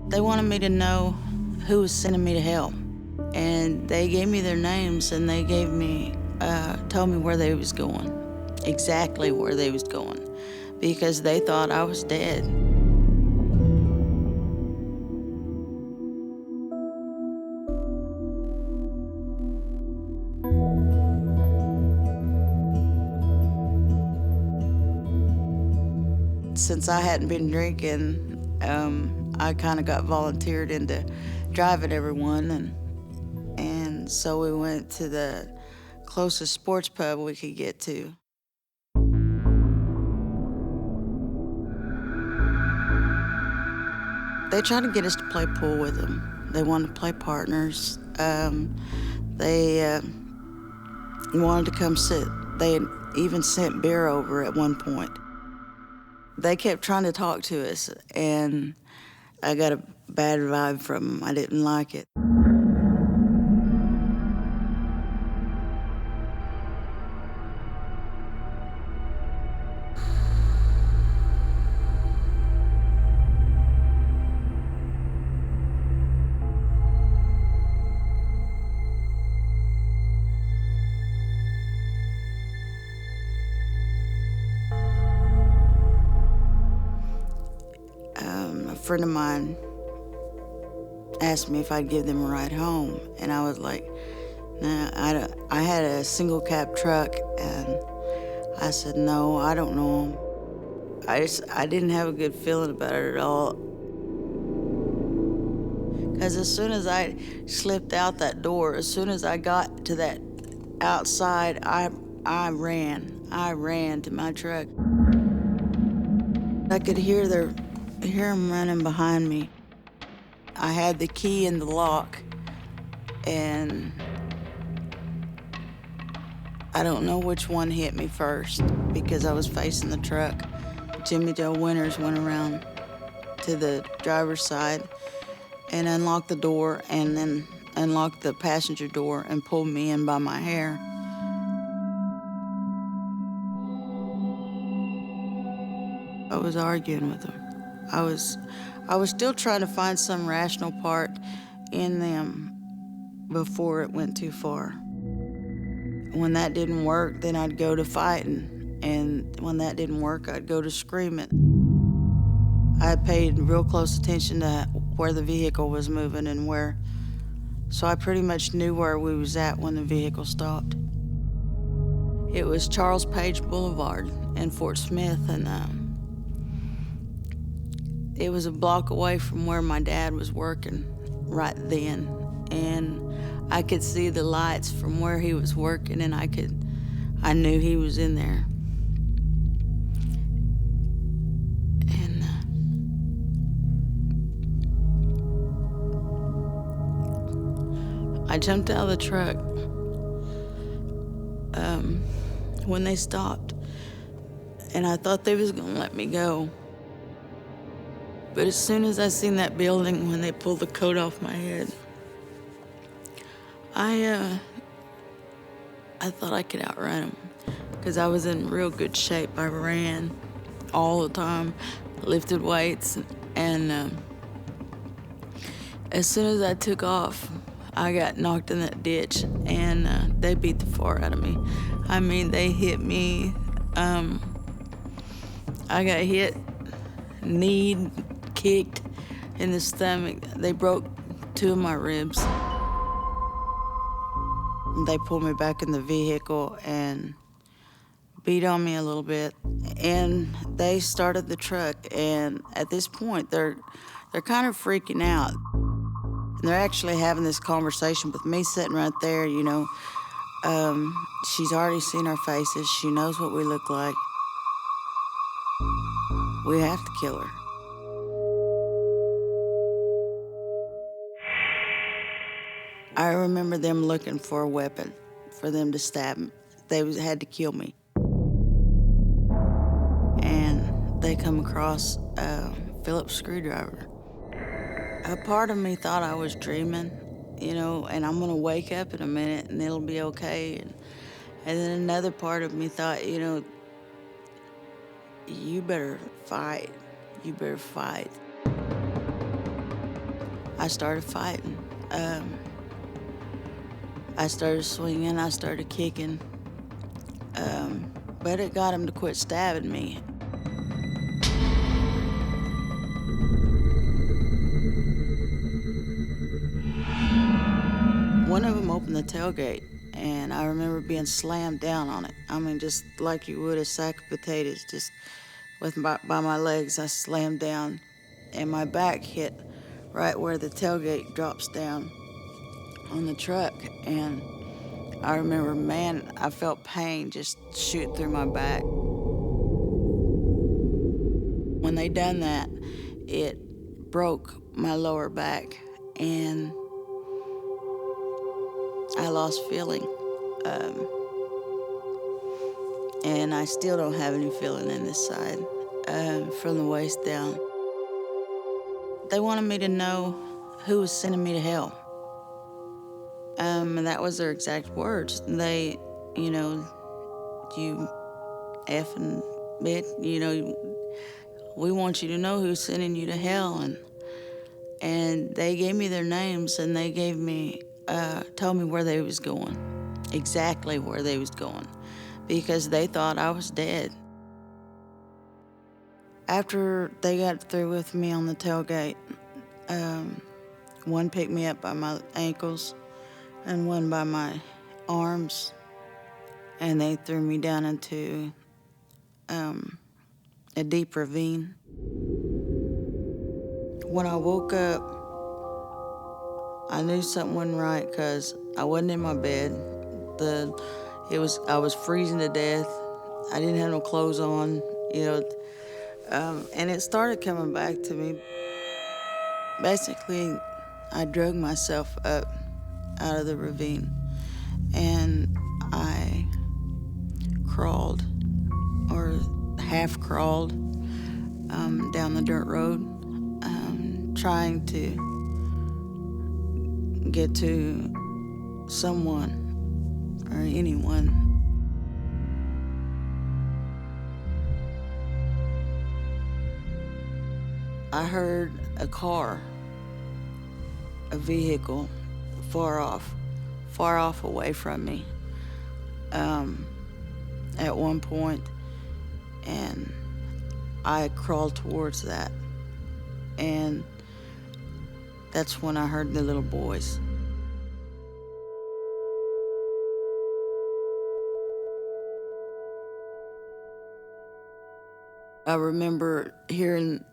They wanted me to know who was sending me to hell. And they gave me their names, and they told me where they was going, exactly where they was going, because they thought I was dead. Since I hadn't been drinking, I kind of got volunteered into driving everyone, and so we went to the closest sports pub we could get to. They tried to get us to play pool with them. They wanted to play partners. They wanted to come sit. They even sent beer over at one point. They kept trying to talk to us, and I got a bad vibe from them. I didn't like it. A friend of mine asked me if I'd give them a ride home, and I was like, nah, I had a single cab truck, and I said, no, I don't know them. I didn't have a good feeling about it at all. Because as soon as I slipped out that door, as soon as I got to that outside, I ran to my truck. I could hear them running behind me. I had the key in the lock, and I don't know which one hit me first because I was facing the truck. Jimmy Dale Winters went around to the driver's side and unlocked the door, and then unlocked the passenger door and pulled me in by my hair. I was arguing with them. I was still trying to find some rational part in them before it went too far. When that didn't work, then I'd go to fighting, and when that didn't work, I'd go to screaming. I paid real close attention to where the vehicle was moving and where, so I pretty much knew where we was at when the vehicle stopped. It was Charles Page Boulevard in Fort Smith, and it was a block away from where my dad was working right then. And I could see the lights from where he was working, and I knew he was in there. And I jumped out of the truck when they stopped, and I thought they was gonna let me go. But as soon as I seen that building, when they pulled the coat off my head, I thought I could outrun them because I was in real good shape. I ran all the time, lifted weights, and as soon as I took off, I got knocked in that ditch, and they beat the far out of me. I mean, they hit me. I got hit, kneed, kicked in the stomach. They broke 2 of my ribs. They pulled me back in the vehicle and beat on me a little bit, and they started the truck. And at this point, they're kind of freaking out. And they're actually having this conversation with me sitting right there, you know. She's already seen our faces. She knows what we look like. We have to kill her. I remember them looking for a weapon for them to stab me. They had to kill me. And they come across a Phillips screwdriver. A part of me thought I was dreaming, you know, and I'm gonna wake up in a minute and it'll be okay. And then another part of me thought, you know, you better fight. You better fight. I started fighting. I started swinging, I started kicking, but it got him to quit stabbing me. One of them opened the tailgate, and I remember being slammed down on it. I mean, just like you would a sack of potatoes, just by my legs, I slammed down, and my back hit right where the tailgate drops down on the truck. And I remember, man, I felt pain just shoot through my back. When they done that, it broke my lower back, and I lost feeling. And I still don't have any feeling in this side, from the waist down. They wanted me to know who was sending me to hell. And that was their exact words. They, you know, you effing bitch, you know, we want you to know who's sending you to hell. And they gave me their names, and they gave me, told me where they was going, exactly where they was going, because they thought I was dead. After they got through with me on the tailgate, one picked me up by my ankles and one by my arms, and they threw me down into a deep ravine. When I woke up, I knew something wasn't right because I wasn't in my bed. I was freezing to death. I didn't have no clothes on, you know, and it started coming back to me. Basically, I drug myself up out of the ravine, and I crawled, or half crawled, down the dirt road, trying to get to someone or anyone. I heard a car, a vehicle, far off away from me, at one point, and I crawled towards that, and that's when I heard the little boys. I remember hearing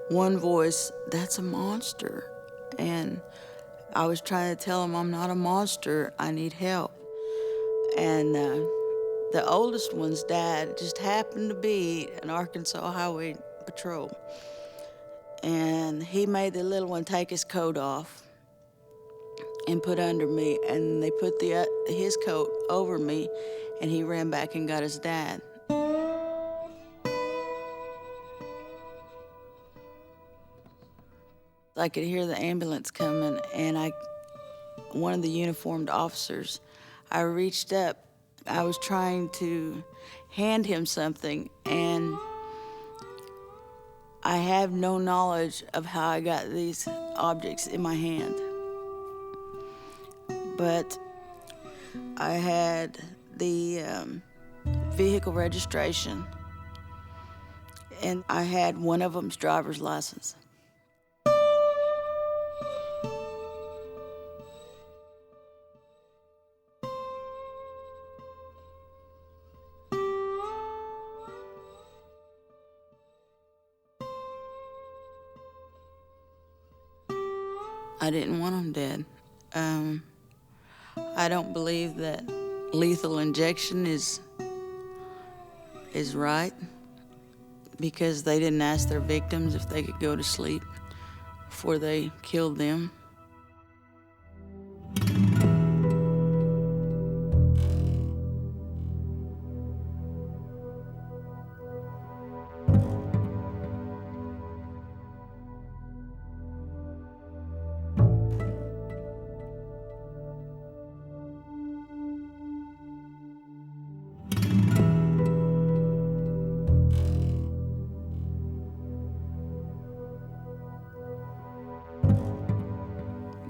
one voice, "That's a monster," and I was trying to tell him, "I'm not a monster, I need help." And the oldest one's dad just happened to be an Arkansas Highway Patrol. And he made the little one take his coat off and put under me, and they put his coat over me, and he ran back and got his dad. I could hear the ambulance coming, and one of the uniformed officers, I reached up. I was trying to hand him something, and I have no knowledge of how I got these objects in my hand. But I had the vehicle registration, and I had one of them's driver's license. I didn't want him dead. I don't believe that lethal injection is right, because they didn't ask their victims if they could go to sleep before they killed them.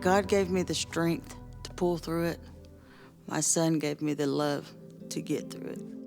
God gave me the strength to pull through it. My son gave me the love to get through it.